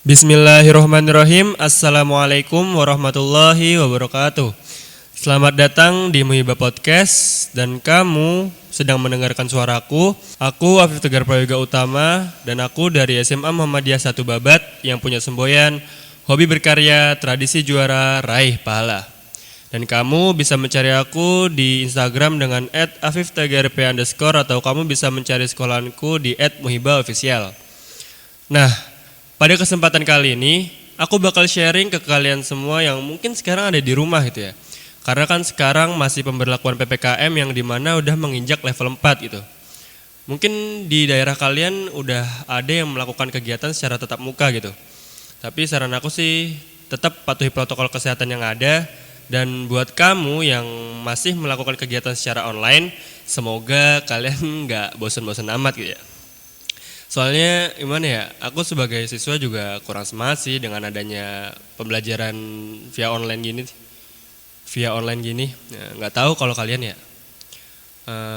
Bismillahirrohmanirrohim. Assalamualaikum warahmatullahi wabarakatuh. Selamat datang di Muhibah Podcast. Dan kamu sedang mendengarkan suaraku. Aku Afif Tegar Prayoga Utama. Dan aku dari SMA Muhammadiyah 1 Babat, yang punya semboyan hobi berkarya, tradisi juara, raih pahala. Dan kamu bisa mencari aku di Instagram dengan @afiftegarp_, atau kamu bisa mencari sekolahanku di @muhibahofficial. Nah, pada kesempatan kali ini, aku bakal sharing ke kalian semua yang mungkin sekarang ada di rumah gitu ya. Karena kan sekarang masih pemberlakuan PPKM yang dimana udah menginjak level 4 gitu. Mungkin di daerah kalian udah ada yang melakukan kegiatan secara tatap muka gitu. Tapi saran aku sih tetap patuhi protokol kesehatan yang ada. Dan buat kamu yang masih melakukan kegiatan secara online, semoga kalian gak bosan-bosan amat gitu ya. Soalnya gimana ya, aku sebagai siswa juga kurang semangat sih dengan adanya pembelajaran via online gini. Nggak tahu kalau kalian ya.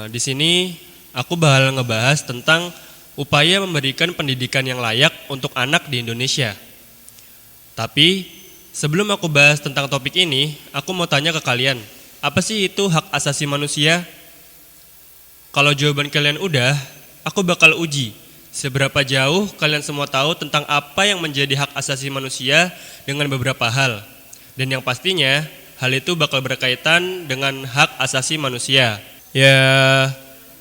Di sini aku bakal ngebahas tentang upaya memberikan pendidikan yang layak untuk anak di Indonesia. Tapi sebelum aku bahas tentang topik ini, aku mau tanya ke kalian, apa sih itu hak asasi manusia? Kalau jawaban kalian udah, aku bakal uji seberapa jauh kalian semua tahu tentang apa yang menjadi hak asasi manusia dengan beberapa hal. Dan yang pastinya, hal itu bakal berkaitan dengan hak asasi manusia. Ya,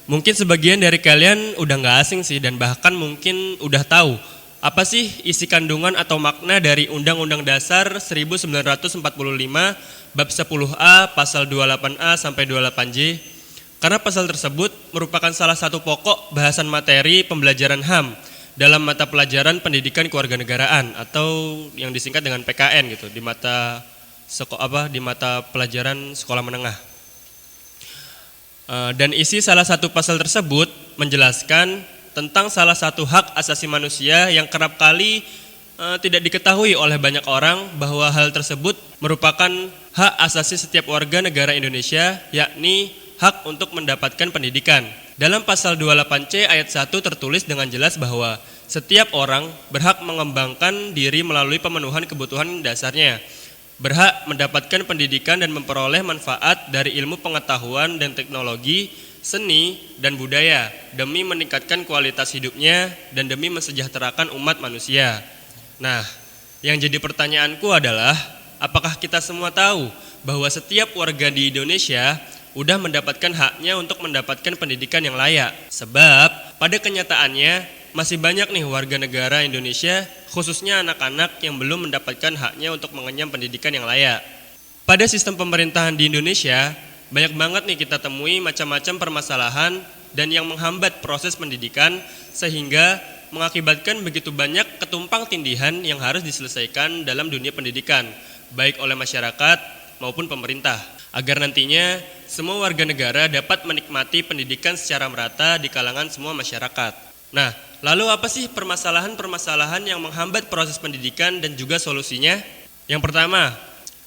mungkin sebagian dari kalian udah gak asing sih, dan bahkan mungkin udah tahu apa sih isi kandungan atau makna dari Undang-Undang Dasar 1945 Bab 10A Pasal 28A sampai 28J. Karena pasal tersebut merupakan salah satu pokok bahasan materi pembelajaran HAM dalam mata pelajaran pendidikan kewarganegaraan atau yang disingkat dengan PKN gitu di mata pelajaran sekolah menengah. Dan isi salah satu pasal tersebut menjelaskan tentang salah satu hak asasi manusia yang kerap kali tidak diketahui oleh banyak orang, bahwa hal tersebut merupakan hak asasi setiap warga negara Indonesia, yakni hak untuk mendapatkan pendidikan. Dalam pasal 28C ayat 1 tertulis dengan jelas bahwa setiap orang berhak mengembangkan diri melalui pemenuhan kebutuhan dasarnya, berhak mendapatkan pendidikan dan memperoleh manfaat dari ilmu pengetahuan dan teknologi, seni, dan budaya demi meningkatkan kualitas hidupnya dan demi mensejahterakan umat manusia. Nah, yang jadi pertanyaanku adalah, apakah kita semua tahu bahwa setiap warga di Indonesia udah mendapatkan haknya untuk mendapatkan pendidikan yang layak? Sebab pada kenyataannya masih banyak nih warga negara Indonesia, khususnya anak-anak, yang belum mendapatkan haknya untuk mengenyam pendidikan yang layak. Pada sistem pemerintahan di Indonesia, banyak banget nih kita temui macam-macam permasalahan dan yang menghambat proses pendidikan, sehingga mengakibatkan begitu banyak ketumpang tindihan yang harus diselesaikan dalam dunia pendidikan, baik oleh masyarakat maupun pemerintah, agar nantinya semua warga negara dapat menikmati pendidikan secara merata di kalangan semua masyarakat. Nah, lalu apa sih permasalahan-permasalahan yang menghambat proses pendidikan dan juga solusinya? Yang pertama,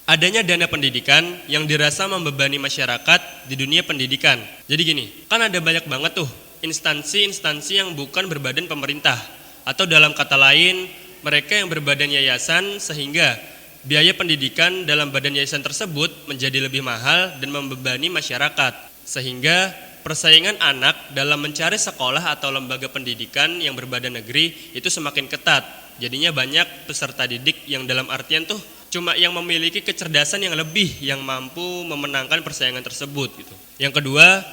adanya dana pendidikan yang dirasa membebani masyarakat di dunia pendidikan. Jadi gini, kan ada banyak banget tuh instansi-instansi yang bukan berbadan pemerintah, atau dalam kata lain, mereka yang berbadan yayasan, sehingga biaya pendidikan dalam badan yayasan tersebut menjadi lebih mahal dan membebani masyarakat, sehingga persaingan anak dalam mencari sekolah atau lembaga pendidikan yang berbadan negeri itu semakin ketat. Jadinya banyak peserta didik yang dalam artian tuh cuma yang memiliki kecerdasan yang lebih yang mampu memenangkan persaingan tersebut gitu. Yang kedua,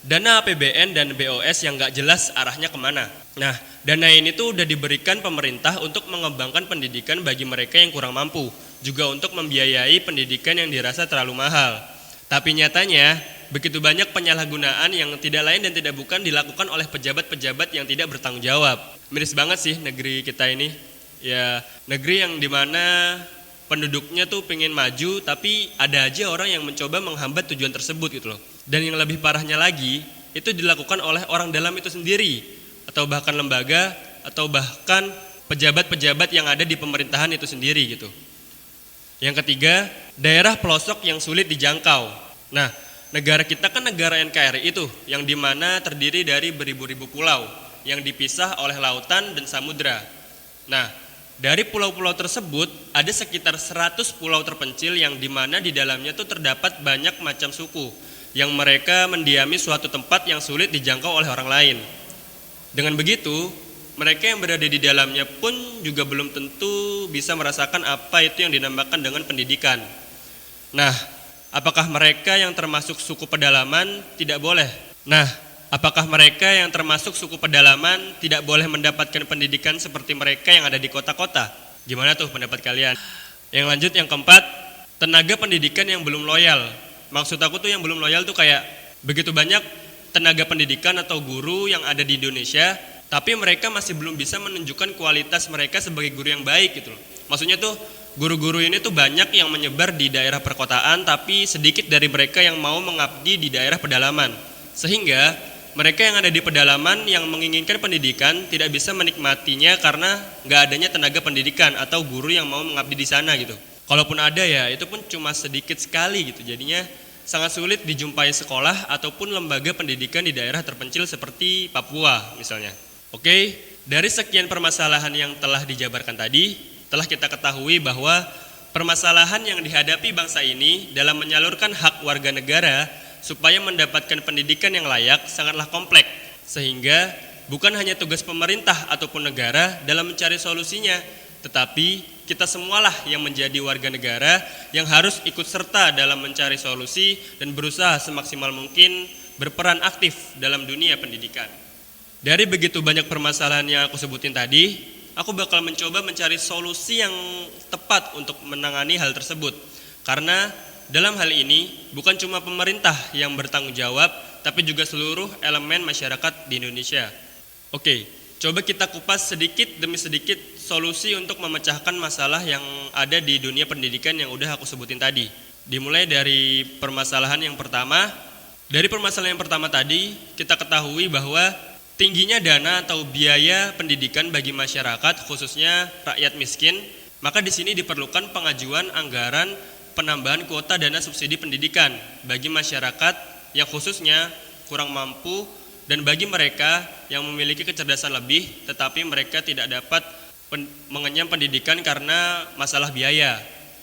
dana APBN dan BOS yang gak jelas arahnya kemana. Nah, dana ini tuh udah diberikan pemerintah untuk mengembangkan pendidikan bagi mereka yang kurang mampu, juga untuk membiayai pendidikan yang dirasa terlalu mahal. Tapi nyatanya, begitu banyak penyalahgunaan yang tidak lain dan tidak bukan dilakukan oleh pejabat-pejabat yang tidak bertanggung jawab. Miris banget sih negeri kita ini. Ya, negeri yang dimana penduduknya tuh pengen maju, tapi ada aja orang yang mencoba menghambat tujuan tersebut gitu loh. Dan yang lebih parahnya lagi, itu dilakukan oleh orang dalam itu sendiri, atau bahkan lembaga, atau bahkan pejabat-pejabat yang ada di pemerintahan itu sendiri gitu. Yang ketiga, daerah pelosok yang sulit dijangkau. Nah, negara kita kan negara NKRI itu, yang dimana terdiri dari beribu-ribu pulau yang dipisah oleh lautan dan samudra. Nah, Dari pulau-pulau tersebut ada sekitar 100 pulau terpencil yang dimana di dalamnya tuh terdapat banyak macam suku yang mereka mendiami suatu tempat yang sulit dijangkau oleh orang lain. Dengan begitu, mereka yang berada di dalamnya pun juga belum tentu bisa merasakan apa itu yang dinamakan dengan pendidikan. Nah, apakah mereka yang termasuk suku pedalaman tidak boleh? Apakah mereka yang termasuk suku pedalaman tidak boleh mendapatkan pendidikan seperti mereka yang ada di kota-kota? Gimana tuh pendapat kalian? Yang lanjut, yang keempat, tenaga pendidikan yang belum loyal. Maksud aku tuh yang belum loyal tuh kayak begitu banyak tenaga pendidikan atau guru yang ada di Indonesia, tapi mereka masih belum bisa menunjukkan kualitas mereka sebagai guru yang baik gitu loh. Maksudnya tuh guru-guru ini tuh banyak yang menyebar di daerah perkotaan, tapi sedikit dari mereka yang mau mengabdi di daerah pedalaman. Sehingga mereka yang ada di pedalaman yang menginginkan pendidikan tidak bisa menikmatinya karena nggak adanya tenaga pendidikan atau guru yang mau mengabdi di sana gitu. Kalaupun ada ya itu pun cuma sedikit sekali gitu. Jadinya sangat sulit dijumpai sekolah ataupun lembaga pendidikan di daerah terpencil seperti Papua misalnya. Oke, dari sekian permasalahan yang telah dijabarkan tadi, telah kita ketahui bahwa permasalahan yang dihadapi bangsa ini dalam menyalurkan hak warga negara supaya mendapatkan pendidikan yang layak sangatlah kompleks, sehingga bukan hanya tugas pemerintah ataupun negara dalam mencari solusinya, tetapi kita semualah yang menjadi warga negara yang harus ikut serta dalam mencari solusi dan berusaha semaksimal mungkin berperan aktif dalam dunia pendidikan. Dari begitu banyak permasalahan yang aku sebutin tadi, aku bakal mencoba mencari solusi yang tepat untuk menangani hal tersebut. Karena dalam hal ini, bukan cuma pemerintah yang bertanggung jawab, tapi juga seluruh elemen masyarakat di Indonesia. Oke, coba kita kupas sedikit demi sedikit solusi untuk memecahkan masalah yang ada di dunia pendidikan yang udah aku sebutin tadi. Dimulai dari permasalahan yang pertama. Dari permasalahan yang pertama tadi, kita ketahui bahwa tingginya dana atau biaya pendidikan bagi masyarakat, khususnya rakyat miskin, maka di sini diperlukan pengajuan anggaran penambahan kuota dana subsidi pendidikan bagi masyarakat yang khususnya kurang mampu dan bagi mereka yang memiliki kecerdasan lebih tetapi mereka tidak dapat mengenyam pendidikan karena masalah biaya.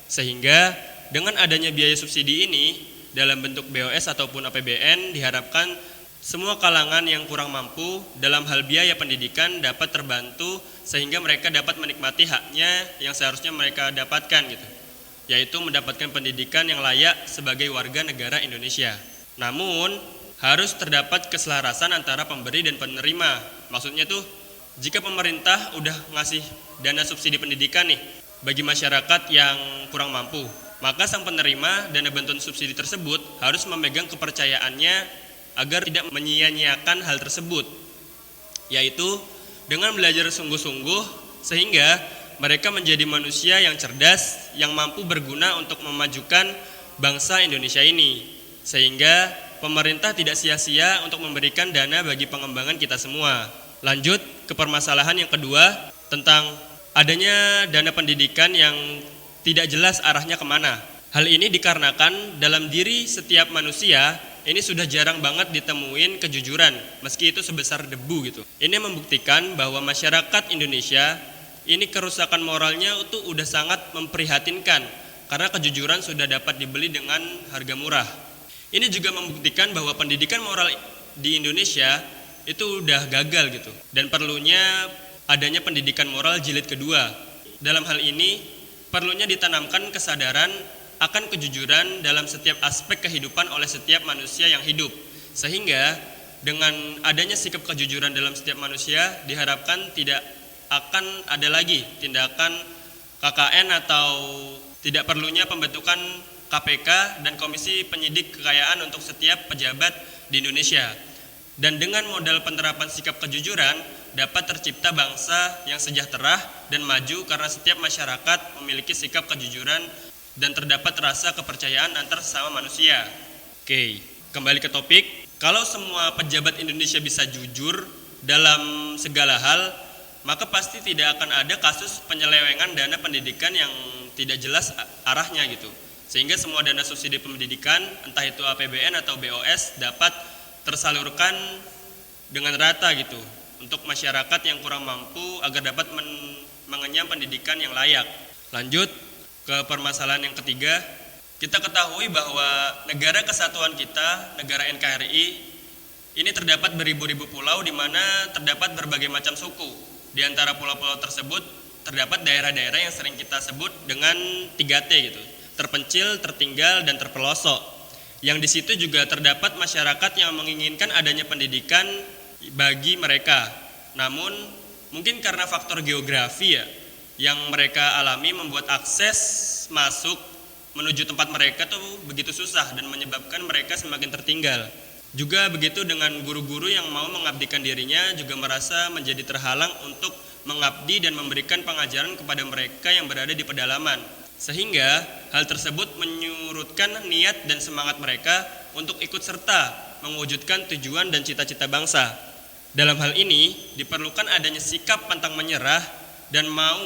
Sehingga dengan adanya biaya subsidi ini dalam bentuk BOS ataupun APBN diharapkan semua kalangan yang kurang mampu dalam hal biaya pendidikan dapat terbantu sehingga mereka dapat menikmati haknya yang seharusnya mereka dapatkan gitu, yaitu mendapatkan pendidikan yang layak sebagai warga negara Indonesia. Namun, harus terdapat keselarasan antara pemberi dan penerima. Maksudnya tuh, jika pemerintah udah ngasih dana subsidi pendidikan nih bagi masyarakat yang kurang mampu, maka sang penerima dana bantuan subsidi tersebut harus memegang kepercayaannya agar tidak menyia-nyiakan hal tersebut, yaitu dengan belajar sungguh-sungguh sehingga mereka menjadi manusia yang cerdas, yang mampu berguna untuk memajukan bangsa Indonesia ini. Sehingga pemerintah tidak sia-sia untuk memberikan dana bagi pengembangan kita semua. Lanjut ke permasalahan yang kedua tentang adanya dana pendidikan yang tidak jelas arahnya kemana. Hal ini dikarenakan dalam diri setiap manusia ini sudah jarang banget ditemuin kejujuran, meski itu sebesar debu gitu. Ini membuktikan bahwa masyarakat Indonesia ini kerusakan moralnya itu udah sangat memprihatinkan karena kejujuran sudah dapat dibeli dengan harga murah. Ini juga membuktikan bahwa pendidikan moral di Indonesia itu udah gagal gitu dan perlunya adanya pendidikan moral jilid kedua. Dalam hal ini perlunya ditanamkan kesadaran akan kejujuran dalam setiap aspek kehidupan oleh setiap manusia yang hidup. Sehingga dengan adanya sikap kejujuran dalam setiap manusia diharapkan tidak akan ada lagi tindakan KKN atau tidak perlunya pembentukan KPK dan Komisi Penyidik Kekayaan untuk setiap pejabat di Indonesia. Dan dengan modal penerapan sikap kejujuran dapat tercipta bangsa yang sejahtera dan maju karena setiap masyarakat memiliki sikap kejujuran dan terdapat rasa kepercayaan antar sesama manusia. Oke, kembali ke topik. Kalau semua pejabat Indonesia bisa jujur dalam segala hal, maka pasti tidak akan ada kasus penyelewengan dana pendidikan yang tidak jelas arahnya gitu. Sehingga semua dana subsidi pendidikan, entah itu APBN atau BOS, dapat tersalurkan dengan rata gitu untuk masyarakat yang kurang mampu agar dapat mengenyam pendidikan yang layak. Lanjut ke permasalahan yang ketiga, kita ketahui bahwa negara kesatuan kita, negara NKRI, ini terdapat beribu-ribu pulau di mana terdapat berbagai macam suku. Di antara pulau-pulau tersebut terdapat daerah-daerah yang sering kita sebut dengan 3T gitu, terpencil, tertinggal, dan terpelosok. Yang di situ juga terdapat masyarakat yang menginginkan adanya pendidikan bagi mereka. Namun mungkin karena faktor geografi yang mereka alami membuat akses masuk menuju tempat mereka tuh begitu susah dan menyebabkan mereka semakin tertinggal. Juga begitu dengan guru-guru yang mau mengabdikan dirinya juga merasa menjadi terhalang untuk mengabdi dan memberikan pengajaran kepada mereka yang berada di pedalaman. Sehingga hal tersebut menyurutkan niat dan semangat mereka untuk ikut serta mewujudkan tujuan dan cita-cita bangsa. Dalam hal ini diperlukan adanya sikap pantang menyerah dan mau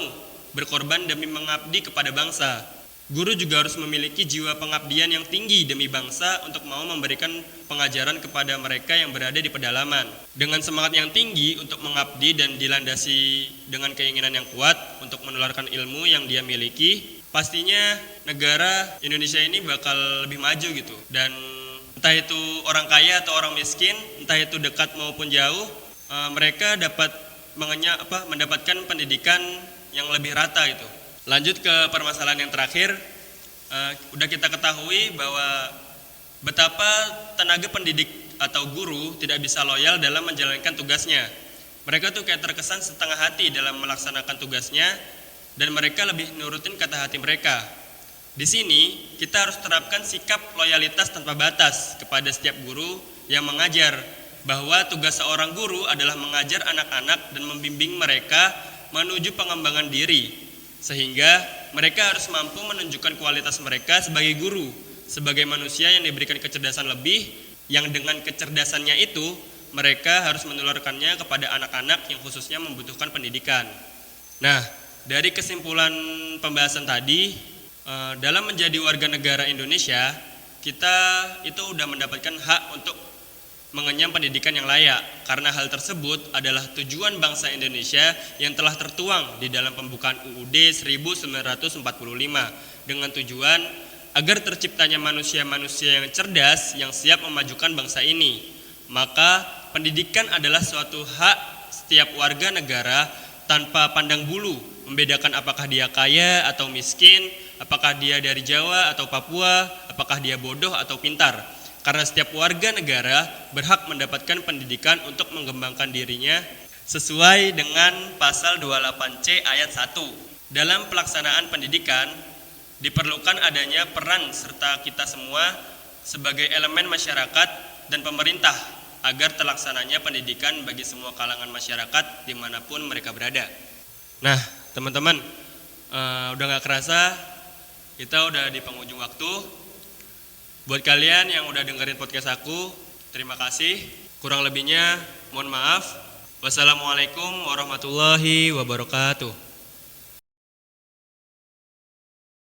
berkorban demi mengabdi kepada bangsa. Guru juga harus memiliki jiwa pengabdian yang tinggi demi bangsa untuk mau memberikan pengajaran kepada mereka yang berada di pedalaman. Dengan semangat yang tinggi untuk mengabdi dan dilandasi dengan keinginan yang kuat untuk menularkan ilmu yang dia miliki, pastinya negara Indonesia ini bakal lebih maju gitu. Dan entah itu orang kaya atau orang miskin, entah itu dekat maupun jauh, mereka dapat mendapatkan pendidikan yang lebih rata gitu. Lanjut ke permasalahan yang terakhir, udah kita ketahui bahwa betapa tenaga pendidik atau guru tidak bisa loyal dalam menjalankan tugasnya. Mereka tuh kayak terkesan setengah hati dalam melaksanakan tugasnya dan mereka lebih nurutin kata hati mereka. Di sini kita harus terapkan sikap loyalitas tanpa batas kepada setiap guru yang mengajar, bahwa tugas seorang guru adalah mengajar anak-anak dan membimbing mereka menuju pengembangan diri. Sehingga mereka harus mampu menunjukkan kualitas mereka sebagai guru, sebagai manusia yang diberikan kecerdasan lebih, yang dengan kecerdasannya itu mereka harus menularkannya kepada anak-anak yang khususnya membutuhkan pendidikan. Nah, dari kesimpulan pembahasan tadi, dalam menjadi warga negara Indonesia, kita itu udah mendapatkan hak untuk mengenyam pendidikan yang layak, karena hal tersebut adalah tujuan bangsa Indonesia yang telah tertuang di dalam pembukaan UUD 1945 dengan tujuan agar terciptanya manusia-manusia yang cerdas yang siap memajukan bangsa ini. Maka pendidikan adalah suatu hak setiap warga negara tanpa pandang bulu, membedakan apakah dia kaya atau miskin, apakah dia dari Jawa atau Papua, apakah dia bodoh atau pintar. Karena setiap warga negara berhak mendapatkan pendidikan untuk mengembangkan dirinya sesuai dengan pasal 28C ayat 1. Dalam pelaksanaan pendidikan diperlukan adanya peran serta kita semua sebagai elemen masyarakat dan pemerintah agar terlaksananya pendidikan bagi semua kalangan masyarakat dimanapun mereka berada. Nah, teman-teman, udah gak kerasa kita udah di penghujung waktu. Buat kalian yang udah dengerin podcast aku, terima kasih. Kurang lebihnya mohon maaf. Wassalamualaikum warahmatullahi wabarakatuh.